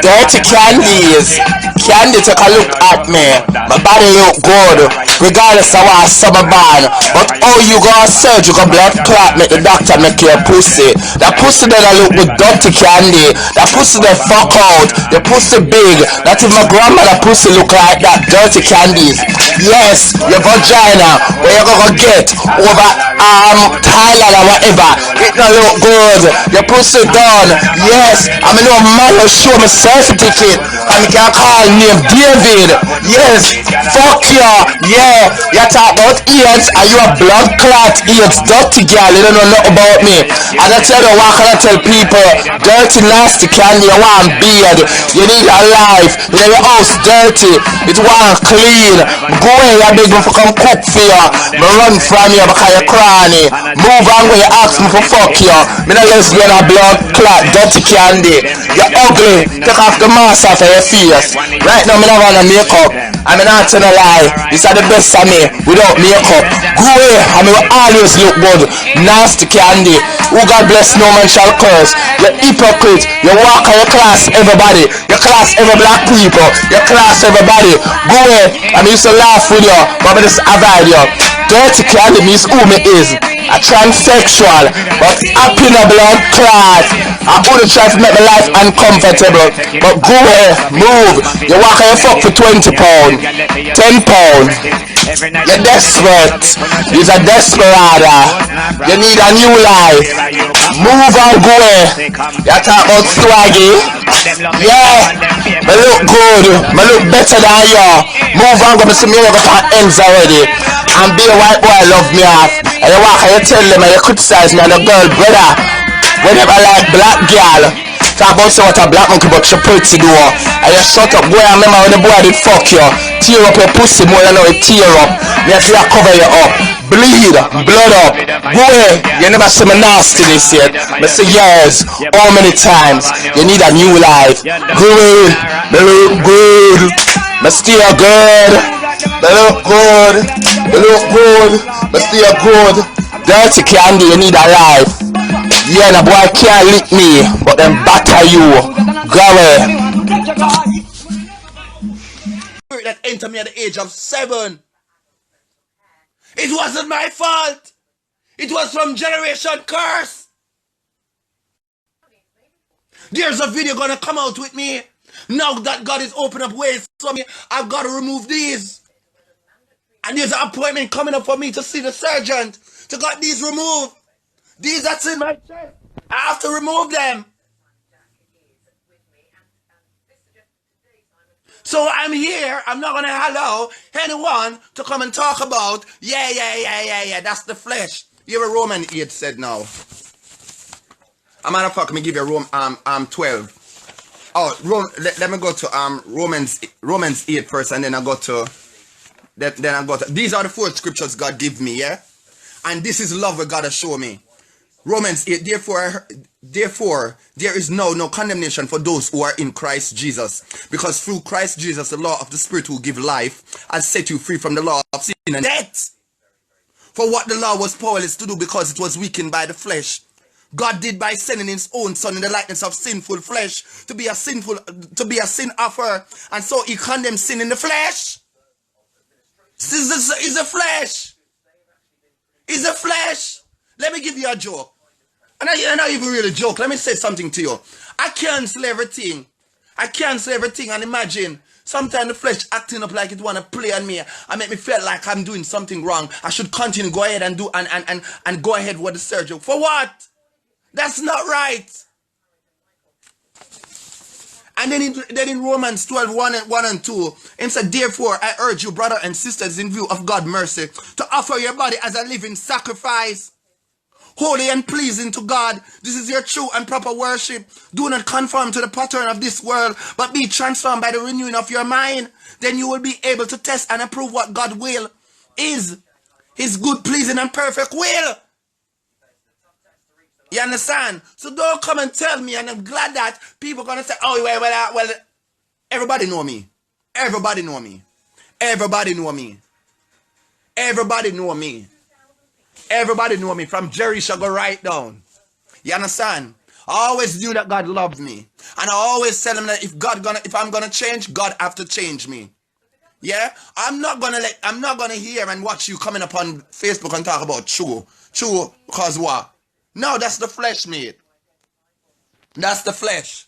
Dirty candies. Candy take a look at me. My body look good, regardless of what summer ban. But oh, you go search, you go blood clot, make the doctor make your pussy. That pussy that I look with dirty candy. That pussy that fuck out. The pussy big. That if my grandmother pussy look like that dirty candies. Yes, your vagina where you gonna get over Thailand or whatever. It don't look good. Your pussy done. Yes, I mean no man will show me certificate and can call name David. Yes, fuck you. Yeah, you talk about AIDS and you a blood clot AIDS dirty girl. You don't know nothing about me. And I tell you what can I tell people? Dirty nasty candy, you want beard. You need a life. You know your house dirty. It want clean. Go away, you beg me for come cook for you. Me run from you because you cranny. Move on when you ask me for fuck you. Me not lesbian a blood clot dirty candy. You're ugly. Take off the mask off of your face. Right now, me not want to makeup. I'm not telling a lie. This is the best of me without makeup. Go away. I will always look good. Nasty candy. Who God bless, no man shall curse. You hypocrite. You walk on your class, everybody. Your class, every black people. Your class, everybody. Go away. I used to laugh with you, but I just avoid you. Dirty candy means who me is. A transsexual, but happy in a blood clot. I only try to make my life uncomfortable. But go away, move. You walk and you fuck for £20, £10. You're desperate. You're a desperado. You need a new life. Move and go away. You talk about swaggy. Yeah, I look good. I look better than you. Move on, go to see me over for ends already. And be a white boy love me off. And you walk and you tell them and you criticize me and the girl, brother. Whenever I like black girl. Talk about say what a black monkey but she pretty do. And you shut up, boy, I remember when the boy did fuck you. Tear up your pussy more than how it tear up. Me have to cover you up. Bleed, blood up. Boy, you never see me nastiness yet. I say yes, how many times? You need a new life. Good, they look good. I stay good. They look good. They look good. I stay good. Dirty candy, you need a life. Yeah, the boy can't lick me, but them batter you. Go away. That entered me at the age of 7. It wasn't my fault. It was from generation curse. There's a video gonna come out with me. Now that God is opening up ways for me, I've got to remove these. And there's an appointment coming up for me to see the surgeon to get these removed. These that's in my chest. I have to remove them. So I'm here. I'm not going to allow anyone to come and talk about, yeah, that's the flesh. You have a Roman 8 said now. A matter of fact, let me give you Rome 12. Oh, let me go to Romans 8 first, and then I go to these are the 4 scriptures God give me, yeah? And this is love that God has shown me. Romans 8, therefore, there is now no condemnation for those who are in Christ Jesus. Because through Christ Jesus, the law of the Spirit who give life has set you free from the law of sin and death. For what the law was powerless to do because it was weakened by the flesh, God did by sending his own son in the likeness of sinful flesh to be a sin offer. And so he condemned sin in the flesh. Is the flesh. Is the flesh. Let me give you a joke. And I not even really joke. Let me say something to you. I cancel everything. And imagine sometimes the flesh acting up like it want to play on me and make me feel like I'm doing something wrong. I should continue, go ahead and do and go ahead with the surgery. For what? That's not right. And then in Romans 12, 1 and 2, it said, therefore, I urge you, brothers and sisters, in view of God's mercy, to offer your body as a living sacrifice, holy and pleasing to God. This is your true and proper worship. Do not conform to the pattern of this world, but be transformed by the renewing of your mind. Then you will be able to test and approve what God's will is. His good, pleasing, and perfect will. You understand? So don't come and tell me, and I'm glad that people are going to say, oh, well, everybody know me. Everybody know me. Everybody know me. Everybody know me. Everybody know me from Jerry shall go right down. You understand? I always knew that God loved me. And I always tell him that if I'm gonna change, God have to change me. Yeah? I'm not gonna hear and watch you coming up on Facebook and talk about true. True, because what? No, that's the flesh, mate. That's the flesh.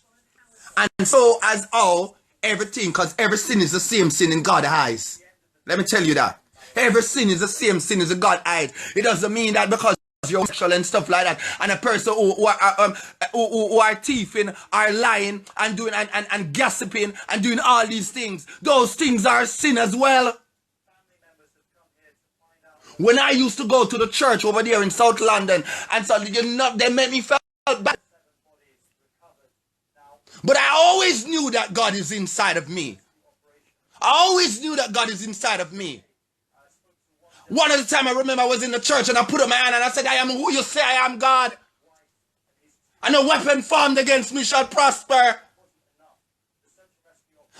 And so as all everything, because every sin is the same sin in God's eyes. Let me tell you that. Every sin is the same sin as God's eyes. It doesn't mean that because you're sexual and stuff like that, and a person who are thieving, are lying, and doing and gossiping and doing all these things, those things are sin as well. When I used to go to the church over there in South London, and so they made me feel bad. But I always knew that God is inside of me. I always knew that God is inside of me. One of the time I remember I was in the church and I put up my hand and I said, I am who you say I am, God. And no weapon formed against me shall prosper.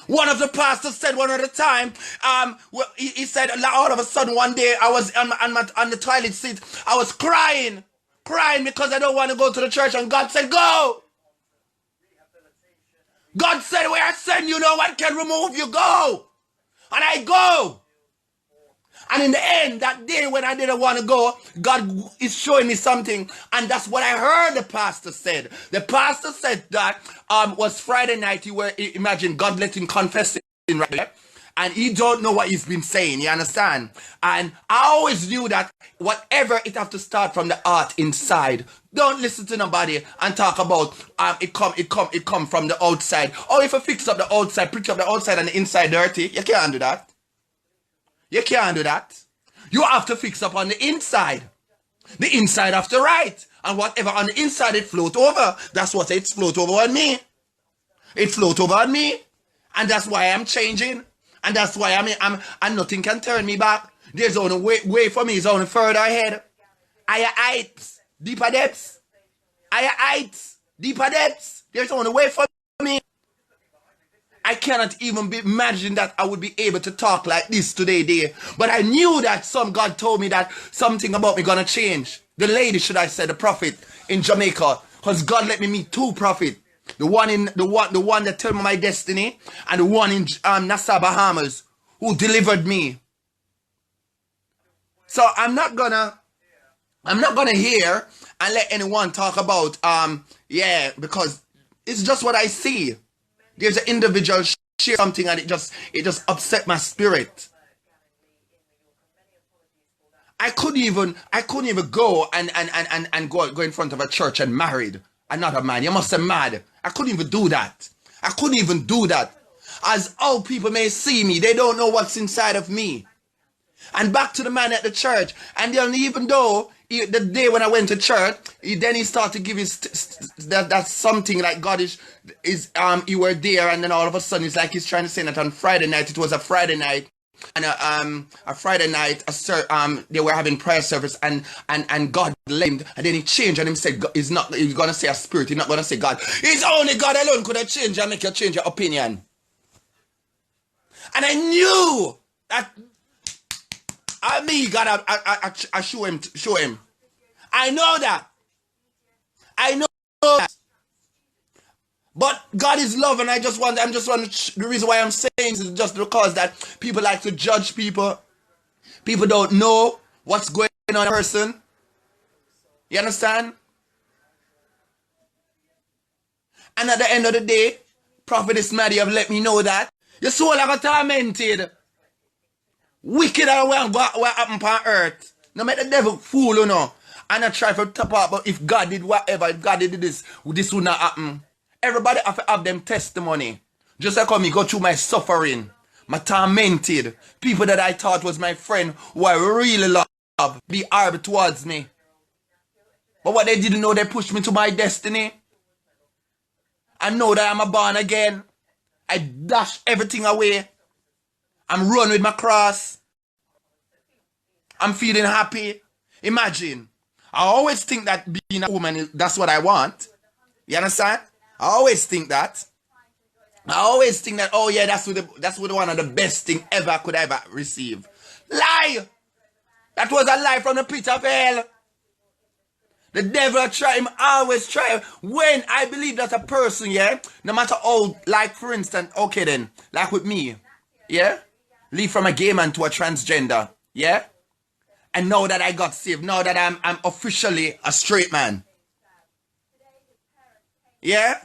One of the pastors said one of the time, he said all of a sudden one day I was on the toilet seat. I was crying because I don't want to go to the church, and God said, go. God said, where I send you, no one can remove you, go. And I go. And in the end, that day when I didn't want to go, God is showing me something. And that's what I heard the pastor said. The pastor said that was Friday night. Imagine God let him confess it right there. And he don't know what he's been saying, you understand? And I always knew that whatever, it have to start from the heart inside. Don't listen to nobody and talk about it come from the outside. Or if you fix up the outside, preach up the outside and the inside dirty, you can't do that. You can't do that. You have to fix up on the inside. The inside have to right. And whatever on the inside it float over. That's what it's float over on me. It float over on me. And that's why I'm changing. And that's why and nothing can turn me back. There's only way for me is only further ahead. Higher heights, deeper depths. Higher heights, deeper depths. There's only way for me. I cannot even imagine that I would be able to talk like this today. But I knew that God told me that something about me gonna change. The lady, should I say, the prophet in Jamaica, because God let me meet two prophets. The one that told me my destiny, and the one in Nassau, Bahamas, who delivered me. So I'm not gonna hear and let anyone talk about because it's just what I see. There's an individual share something and it just upset my spirit. I couldn't even go and go in front of a church and married another man. You must have mad. I couldn't even do that. I couldn't even do that. As all people may see me, they don't know what's inside of me. And back to the man at the church. And then even though the day when I went to church, then he started to give his that something like God is you were there, and then all of a sudden it's like he's trying to say that on Friday night. It was a Friday night. And a Friday night, they were having prayer service, and God blamed, and then he changed, and he said, he's gonna say a spirit, he's not gonna say God. It's only God alone could have changed and make you change your opinion. And I knew that God, I show him. I know that. But God is love, and the reason why I'm saying this is just because that people like to judge people. People don't know what's going on in a person. You understand? And at the end of the day, Prophetess Maddie have let me know that your soul are tormented. Wicked are what happened on earth. No make the devil fool, you know. And I try to top up, but if God did whatever, if God did this would not happen. Everybody have to have them testimony. Just like how me go through my suffering, my tormented, people that I thought was my friend who I really love, be horrible towards me. But what they didn't know, they pushed me to my destiny. I know that I'm a born again. I dash everything away. I'm run with my cross. I'm feeling happy. Imagine. I always think that being a woman, that's what I want. You understand? I always think that. Oh yeah, that's what one of the best thing ever I could ever receive. Lie! That was a lie from the pit of hell. The devil try him, always try. When I believe that a person, yeah, no matter how, like for instance, okay then, like with me, yeah, leave from a gay man to a transgender, yeah, and now that I got saved, now that I'm officially a straight man, yeah,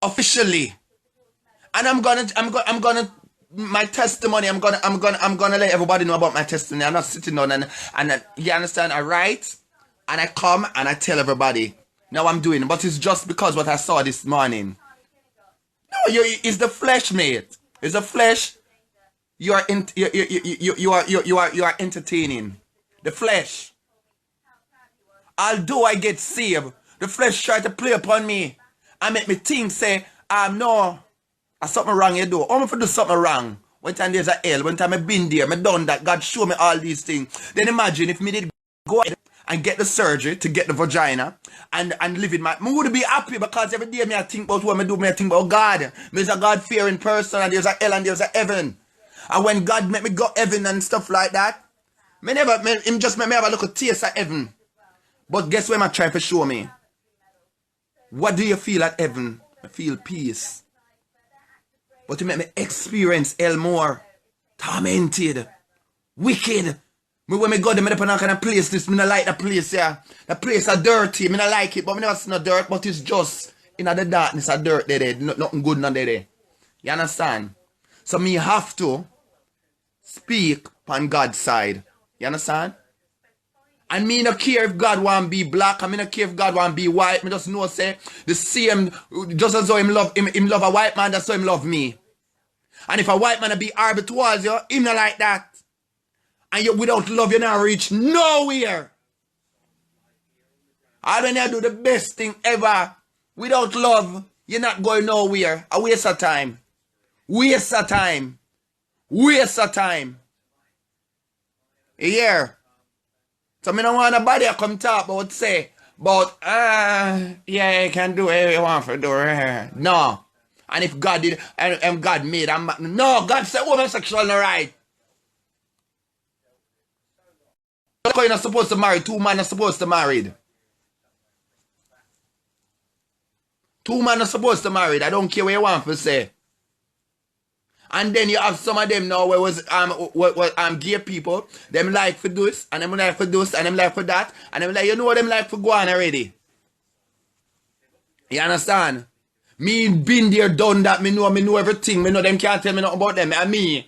officially, and I'm gonna my testimony. I'm gonna let everybody know about my testimony. I'm not sitting down and you understand, all right? And I come and I tell everybody, now I'm doing it. But it's just because what I saw this morning. No, it's the flesh, mate. It's the flesh. You are entertaining. The flesh. Although I get saved, the flesh try to play upon me and make me think, say, no, there's something wrong you do. I'm going to do something wrong. One time there's a hell, one time I've been there, I've done that, God show me all these things. Then imagine if me did go ahead and get the surgery to get the vagina and live in my... I would be happy because every day I think about what I do, I think about God. There's a God-fearing person and there's a hell and there's a heaven. And when God make me go heaven and stuff like that, him just make me have a look at taste of heaven. But guess what I'm trying to show me? What do you feel at heaven? I feel peace. But to make me experience hell more. Tormented. Wicked. When I go there, I don't kind of place this. I don't like the place, yeah. The place is dirty. I don't like it, but I never see no dirt. But it's just in the darkness of dirt there. Nothing good none there. You understand? So me have to speak on God's side. You understand? And me no care if God want to be black. I me no care if God want to be white. Me just know say the same. Just as though him love a white man, that's how him love me. And if a white man be horrible towards you, him not like that. And you, without love, you not reach nowhere. And when you do the best thing ever, without love, you're not going nowhere. A waste of time. Waste of time. Waste of time. Yeah. So me don't want nobody to come talk about say, but yeah, you can do whatever you want for do. No. And if God did, and God made, no, God said homosexual no right. You're not supposed to marry. Two men are supposed to marry. Two men are supposed to marry. I don't care what you want to say. And then you have some of them now where was gay people. Them like for this, and them like for this, and them like for that, and them like, you know them like for go on already. You understand? Me been there, done that, me know everything. Me know them can't tell me nothing about them. And me,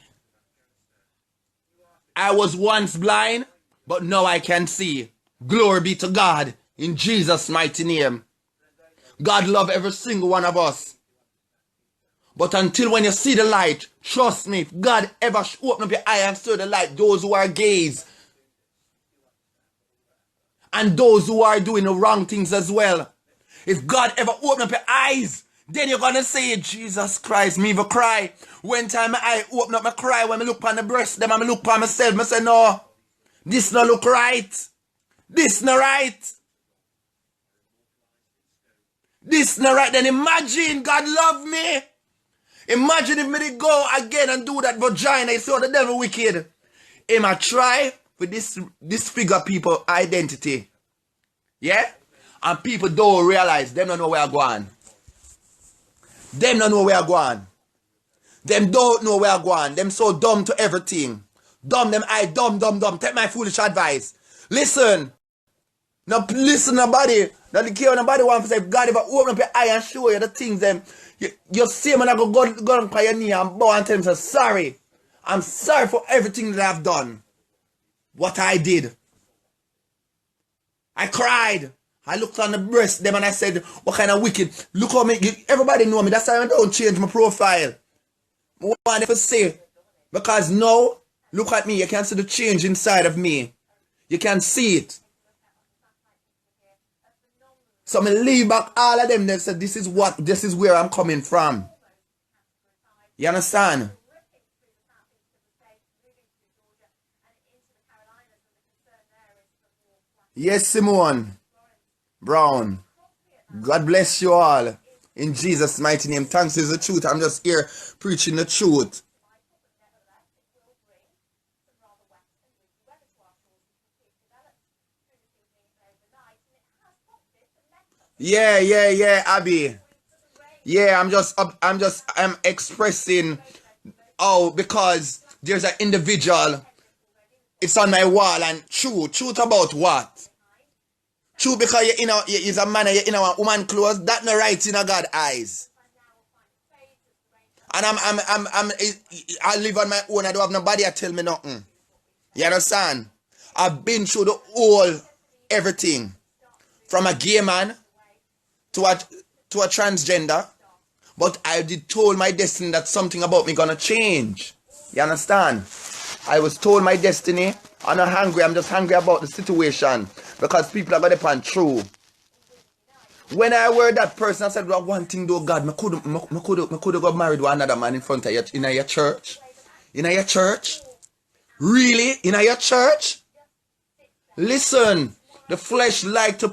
I was once blind, but now I can see. Glory be to God in Jesus' mighty name. God love every single one of us. But until when you see the light, trust me, if God ever open up your eye and see the light, those who are gays and those who are doing the wrong things as well, if God ever open up your eyes, then you're gonna say, Jesus Christ, me even cry. When time I open up my cry, when I look on the breast, then I look on myself, I say, no, this no look right. This no right. This no right. Then imagine God love me. Imagine if me did go again and do that vagina. You see how the devil wicked. He might try for this figure people identity. Yeah? And people don't realize them don't know where I'm going. Them don't know where I'm going. Them don't know where I'm going. Them so dumb to everything. Dumb them eye, dumb. Take my foolish advice. Listen. Now listen nobody. Now the care nobody want to say, if God ever open up your eye and show you the things them. You see when I go on your knee and bow and tell him, say, sorry. I'm sorry for everything that I've done. What I did. I cried. I looked on the breast them and I said, what kind of wicked. Look how me, everybody know me. That's why I don't change my profile. I want to say, because now, look at me. You can see the change inside of me. You can see it. So I leave back all of them. They said, this is where I'm coming from. You understand? Yes, Simone Brown. God bless you all. In Jesus' mighty name. Thanks is the truth. I'm just here preaching the truth. Yeah, Abby. Yeah, I'm expressing. Oh, because there's an individual. It's on my wall and truth about what? True because you're a man and you're in a woman clothes. That no right in a God eyes. And I live on my own. I don't have nobody to tell me nothing. You understand? I've been through the whole everything. From a gay man to a transgender. But I did told my destiny that something about me gonna change. You understand? I was told my destiny. I'm not hungry. I'm just hungry about the situation. Because people are gonna depend true. When I heard that person, I said, well, one thing though, God, I could have got married to another man in front of you in your church. In your church? Really? In your church? Listen, the flesh like to